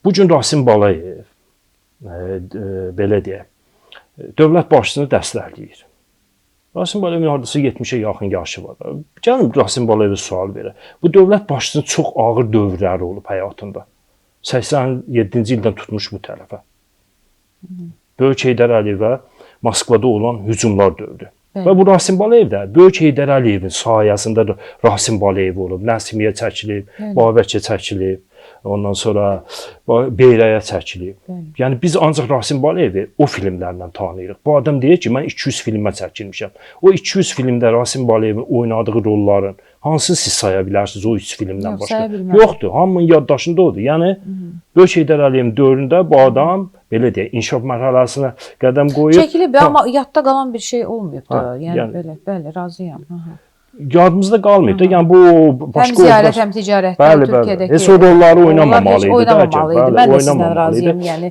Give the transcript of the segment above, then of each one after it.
Bu gün Rasim Balayev belə deyək, dövlət başçısını dəstəkləyir. Rasim Balayevin hardasa 70-ə yaxın yaşı var. Gəlin Rasim Balayevə sual verək. Bu dövlət başçısının çox ağır dövrləri olub həyatında. 87-ci ildən tutmuş bu tərəfə. Böyük Heydər Əliyevə Moskvada olan hücumlar dövrü. Və bu Rasim Balayev də Böyük Heydər Əliyevin sayəsində Rasim Balayev olub. Nəsimiyə çəkilib, Babəkə çəkilib. Ondan sonra Beyrəyə çəkilib. Yəni biz ancaq Rasim Balayevi o filmlərlə tanıyırıq. Bu adam deyir ki, mən 200 filmə çəkilmişəm. O 200 filmdə Rasim Balayevin oynadığı rolların hansını siz saya bilərsiniz o 3 filmdən başqa? Yoxdur. Hamının yaddaşında odur. Yəni Böyük Heydər Əliyevin dövründə bu adam belə deyək, inkişaf mərhələsinə qədəm qoyub. Çəkilib, amma yadda qalan bir şey olmayıb da. Yəni belə, bəli, razıyam. Yadımızda qalmayıb da. Yəni bu başqa həm ziyarət, həm ticarətdə, Türkiyədəki heç o rolları oynamamalıydı. Oynamamalıydı. Mən də sizdən razıyam. Yəni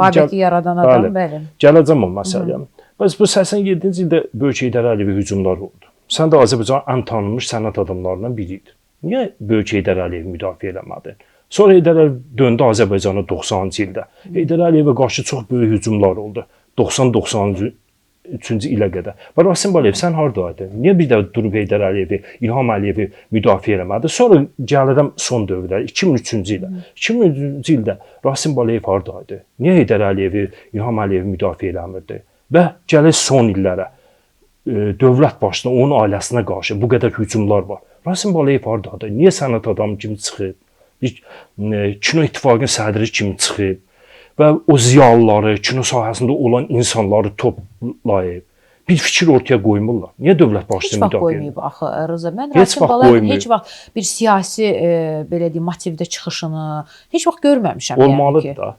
Babək'i yaradan adam, bəli. Gələcəm o məsələyə. Bəs bu 87-ci ildə Böyük Heydər Əliyevə hücumlar oldu. Sən də Azərbaycanın ən tanınmış sənət adamlarından biri idin. Niyə Böyük Heydər Əliyevi müdafiə eləmədin? Sonra Heydər Əliyev döndü Azərbaycana 90-cı ildə. Heydər Əliyevə qarşı çox böyük hücumlar oldu. 90-93-cü ilə qədər. Və Rasim Balayev sən hardaydın? Niyə bir də durub Heydər Əliyevi, İlham Əliyevi müdafiə eləmədi? Sonra gəlirəm son dövrdə 2003-cü ildə. 2003-cü ildə Rasim Balayev hardaydı? Niyə Heydər Əliyevi, İlham Əliyevi müdafiə eləmirdi? Və gəlir son illərə dövlət başına, onun ailəsinə qarşı bu qədər hücumlar var. Rasim Balayev hardadır? Niyə sənət adamı kimi çıxıb? Kino İttifaqının sədri kimi çıxıb və o ziyalıları, kino sahəsində olan insanları toplayıb bir fikir ortaya qoymurlar. Niyə dövlət başçısını müdafiə edir? Heç vaxt qoymayıb axı Rıza. Mən Rasim Balayevin heç vaxt bir siyasi belə deyim motivdə çıxışını heç vaxt görməmişəm. Olmalıdır da.